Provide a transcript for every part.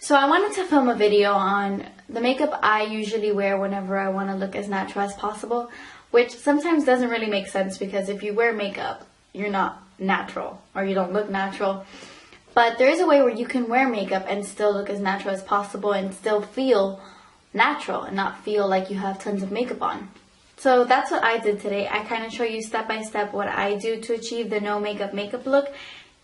So I wanted to film a video on the makeup I usually wear whenever I want to look as natural as possible, which sometimes doesn't really make sense because if you wear makeup, you're not natural or you don't look natural. But there is a way where you can wear makeup and still look as natural as possible and still feel natural and not feel like you have tons of makeup on. So that's what I did today. I kind of show you step by step what I do to achieve the no makeup look,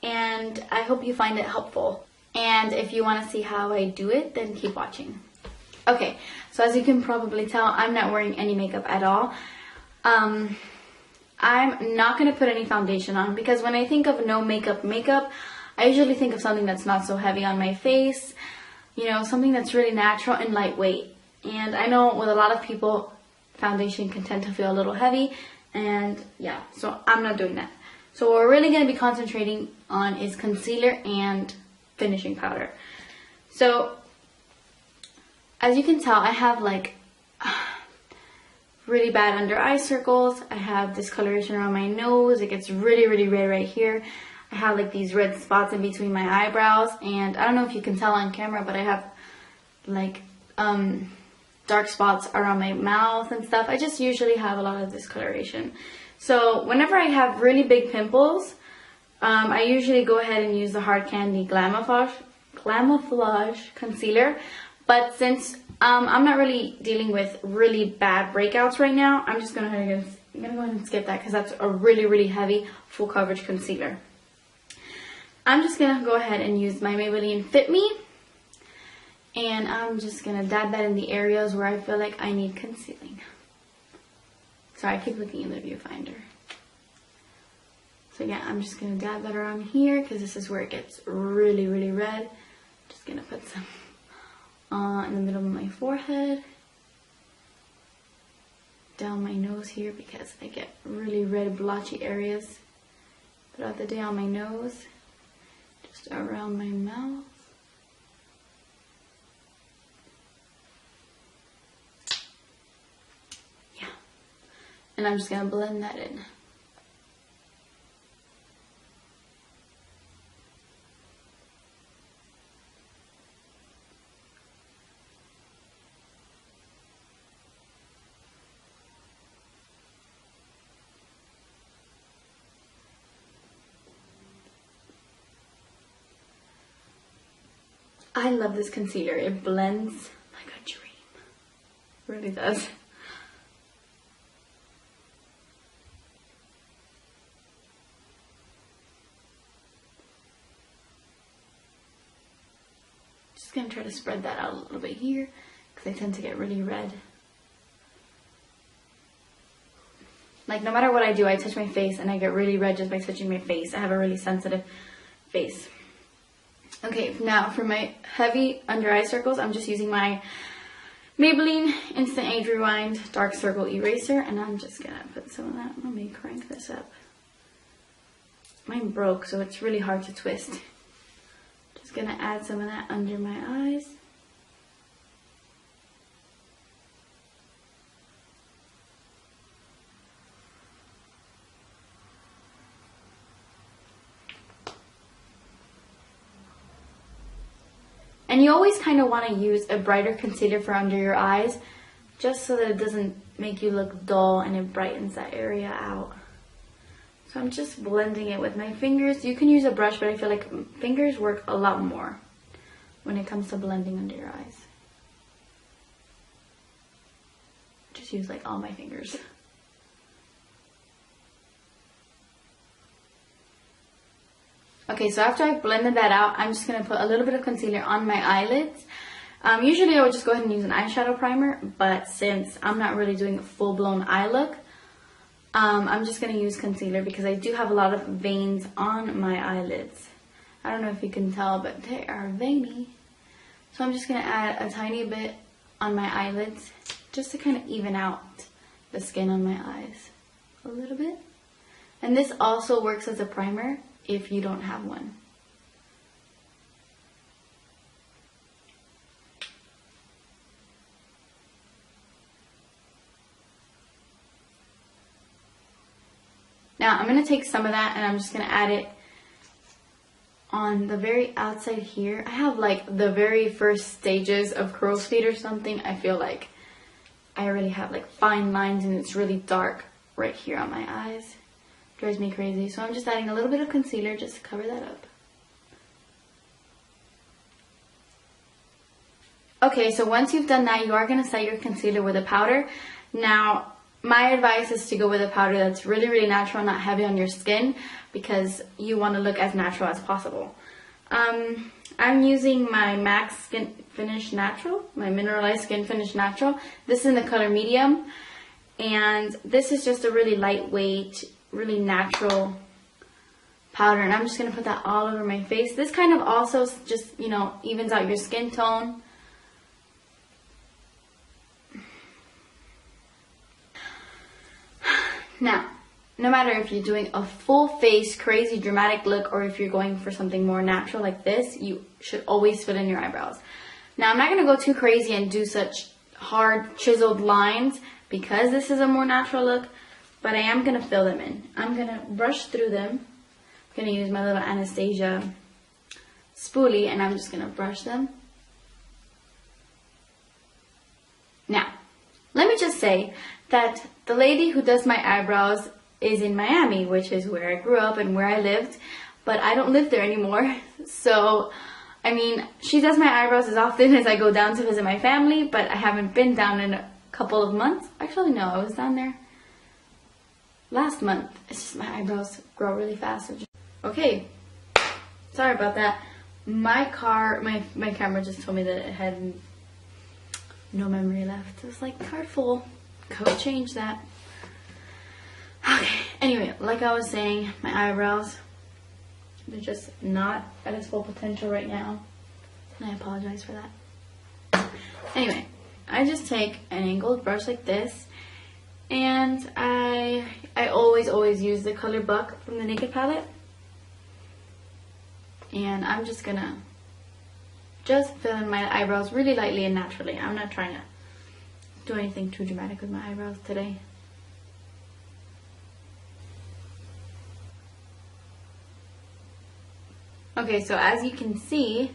and I hope you find it helpful. And if you want to see how I do it, then keep watching. Okay, so as you can probably tell, I'm not wearing any makeup at all. I'm not going to put any foundation on because when I think of no makeup, I usually think of something that's not so heavy on my face, you know, something that's really natural and lightweight. And I know with a lot of people, foundation can tend to feel a little heavy, and yeah, so I'm not doing that. So what we're really going to be concentrating on is concealer and finishing powder. So as you can tell, I have like really bad under eye circles. I have discoloration around my nose. It gets really red right here. I have like these red spots in between my eyebrows, and I don't know if you can tell on camera, but I have like dark spots around my mouth and stuff. I just usually have a lot of discoloration. So whenever I have really big pimples, I usually go ahead and use the Hard Candy Glamouflage concealer. But since I'm not really dealing with really bad breakouts right now, I'm just gonna go ahead and skip that because that's a really heavy full coverage concealer. I'm just gonna go ahead and use my Maybelline Fit Me, and I'm just gonna dab that in the areas where I feel like I need concealing. Sorry, I keep looking in the viewfinder. So yeah, I'm just going to dab that around here because this is where it gets really red. Just going to put some in the middle of my forehead. Down my nose here because I get really red blotchy areas throughout the day on my nose. Just around my mouth. Yeah. And I'm just going to blend that in. I love this concealer. It blends like a dream. It really does. Just gonna try to spread that out a little bit here because I tend to get really red. Like no matter what I do, I touch my face and I get really red just by touching my face. I have a really sensitive face. Okay, now for my heavy under eye circles, I'm just using my Maybelline Instant Age Rewind Dark Circle Eraser, and I'm just gonna put some of that. Let me crank this up. Mine broke, so it's really hard to twist. Just gonna add some of that under my eyes. And you always kind of want to use a brighter concealer for under your eyes, just so that it doesn't make you look dull and it brightens that area out. So I'm just blending it with my fingers. You can use a brush, but I feel like fingers work a lot more when it comes to blending under your eyes. Just use like all my fingers. Okay, so after I've blended that out, I'm just going to put a little bit of concealer on my eyelids. Usually I would just go ahead and use an eyeshadow primer, but since I'm not really doing a full-blown eye look, I'm just going to use concealer because I do have a lot of veins on my eyelids. I don't know if you can tell, but they are veiny. So I'm just going to add a tiny bit on my eyelids just to kind of even out the skin on my eyes a little bit. And this also works as a primer if you don't have one. Now I'm going to take some of that and I'm just going to add it on the very outside here, I have like the very first stages of crow's feet or something. I feel like I already have like fine lines and it's really dark right here on my eyes. Drives me crazy. So I'm just adding a little bit of concealer just to cover that up. Okay, so once you've done that, you are going to set your concealer with a powder. Now, my advice is to go with a powder that's really, really natural, not heavy on your skin, because you want to look as natural as possible. I'm using my MAC Skin Finish Natural, my Mineralized Skin Finish Natural. This is in the color medium, and this is just a really lightweight, really natural powder, and I'm just going to put that all over my face. This kind of also just, you know, evens out your skin tone. Now, no matter if you're doing a full face, crazy, dramatic look, or if you're going for something more natural like this, you should always fill in your eyebrows. Now, I'm not going to go too crazy and do such hard, chiseled lines because this is a more natural look, but I am going to fill them in. I'm going to brush through them. I'm going to use my little Anastasia spoolie, and I'm just going to brush them. Now, let me just say that the lady who does my eyebrows is in Miami, which is where I grew up and where I lived, but I don't live there anymore. So, I mean, she does my eyebrows as often as I go down to visit my family, but I haven't been down in a couple of months. Actually, no, I was down there last month. It's just my eyebrows grow really fast. So okay, sorry about that. My camera just told me that it had no memory left. It was like, card full. Go change that. Okay, anyway, like I was saying, my eyebrows, they're just not at its full potential right now. And I apologize for that. Anyway, I just take an angled brush like this. And I always use the color Buck from the Naked palette. And I'm just gonna fill in my eyebrows really lightly and naturally. I'm not trying to do anything too dramatic with my eyebrows today. Okay, so as you can see,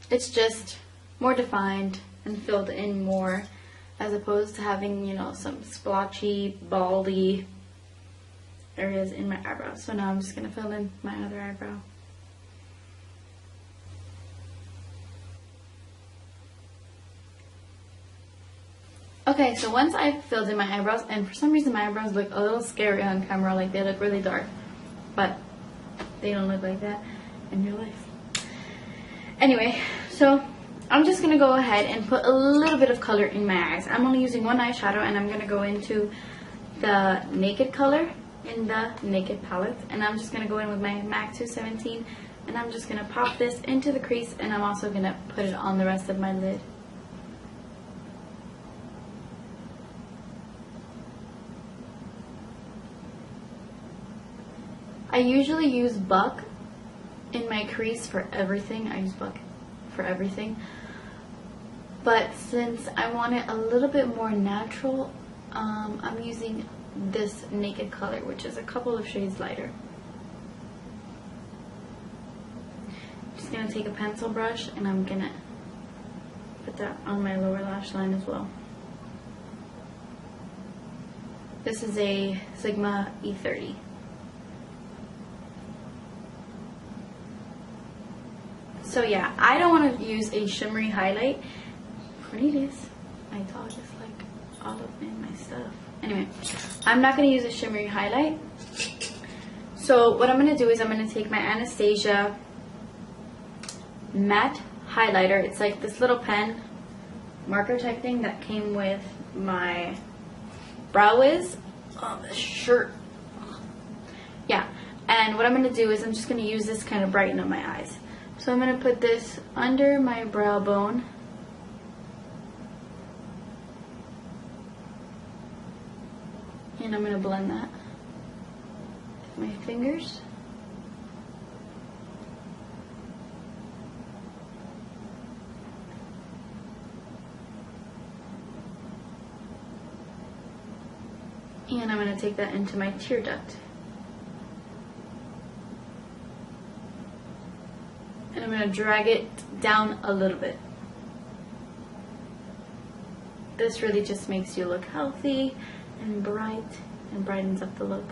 it's just more defined and filled in more, as opposed to having, you know, some splotchy, baldy areas in my eyebrows. So now I'm just going to fill in my other eyebrow. Okay, so once I've filled in my eyebrows, and for some reason my eyebrows look a little scary on camera, like they look really dark, but they don't look like that in real life. Anyway, so I'm just going to go ahead and put a little bit of color in my eyes. I'm only using one eyeshadow, and I'm going to go into the Naked color in the Naked palette, and I'm just going to go in with my MAC 217, and I'm just going to pop this into the crease, and I'm also going to put it on the rest of my lid. I usually use Buck in my crease for everything. I use Buck for everything. But since I want it a little bit more natural, I'm using this Naked color, which is a couple of shades lighter. I'm just going to take a pencil brush and I'm going to put that on my lower lash line as well. This is a Sigma E30. So yeah, I don't want to use a shimmery highlight. Cornelius, my dog is like all up in my stuff. Anyway, I'm not going to use a shimmery highlight. So what I'm going to do is I'm going to take my Anastasia matte highlighter. It's like this little pen marker type thing that came with my Brow Wiz shirt. Yeah, and what I'm going to do is I'm just going to use this kind of brighten up my eyes. So I'm going to put this under my brow bone. And I'm going to blend that with my fingers. And I'm going to take that into my tear duct. gonna drag it down a little bit. This really just makes you look healthy and bright and brightens up the look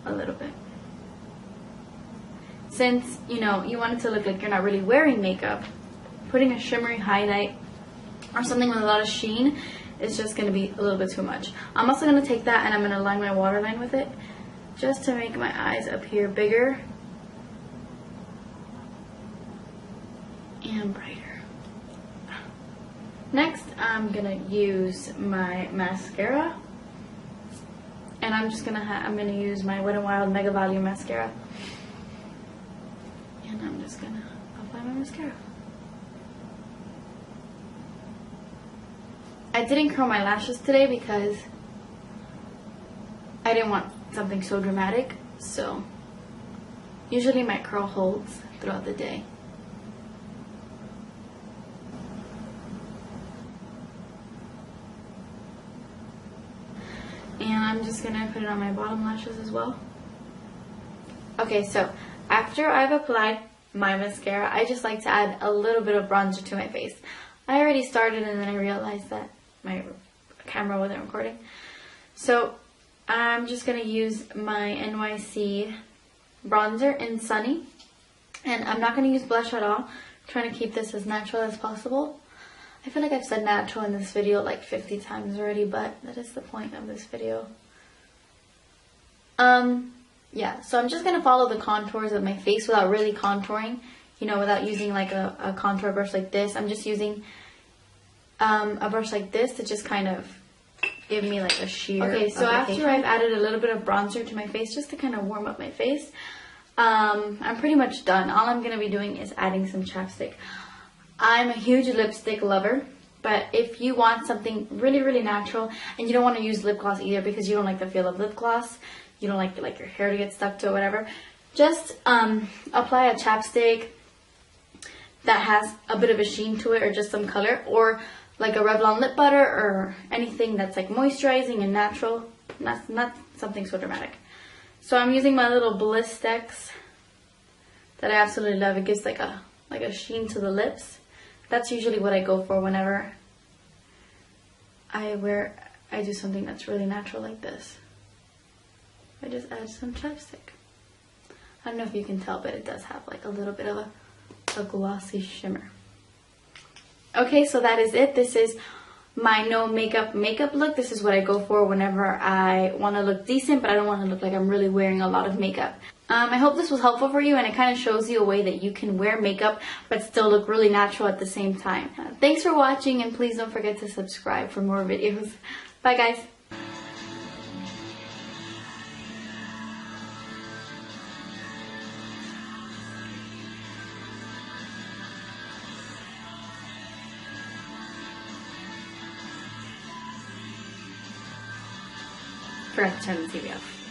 a little bit. Since, you know, you want it to look like you're not really wearing makeup, putting a shimmery highlight or something with a lot of sheen is just going to be a little bit too much. I'm also going to take that and I'm going to line my waterline with it just to make my eyes appear bigger and brighter. Next, I'm going to use my mascara. And I'm just I'm gonna use my Wet n Wild Mega Volume Mascara. And I'm just gonna apply my mascara. I didn't curl my lashes today because I didn't want something so dramatic. So usually my curl holds throughout the day. And I'm just going to put it on my bottom lashes as well. Okay, so after I've applied my mascara, I just like to add a little bit of bronzer to my face. I already started and then I realized that my camera wasn't recording. So I'm just going to use my NYC bronzer in Sunny. And I'm not going to use blush at all. I'm trying to keep this as natural as possible. I feel like I've said natural in this video like 50 times already, but that is the point of this video. Yeah, so I'm just going to follow the contours of my face without really contouring, you know, without using like a contour brush like this. I'm just using a brush like this to just kind of give me like a sheer. Okay, so after I've added a little bit of bronzer to my face just to kind of warm up my face, I'm pretty much done. All I'm going to be doing is adding some chapstick. I'm a huge lipstick lover, but if you want something really, really natural and you don't want to use lip gloss either because you don't like the feel of lip gloss, you don't like your hair to get stuck to it, whatever, just apply a chapstick that has a bit of a sheen to it or just some color, or like a Revlon lip butter or anything that's like moisturizing and natural, not something so dramatic. So I'm using my little Blistex that I absolutely love. It gives like a sheen to the lips. That's usually what I go for whenever I do something that's really natural like this. I just add some chapstick. I don't know if you can tell, but it does have like a little bit of a glossy shimmer. Okay, so that is it. This is my no makeup look. This is what I go for whenever I want to look decent, but I don't want to look like I'm really wearing a lot of makeup. I hope this was helpful for you, and it kind of shows you a way that you can wear makeup but still look really natural at the same time. Thanks for watching, and please don't forget to subscribe for more videos. Bye guys. Forgot to turn the TV off.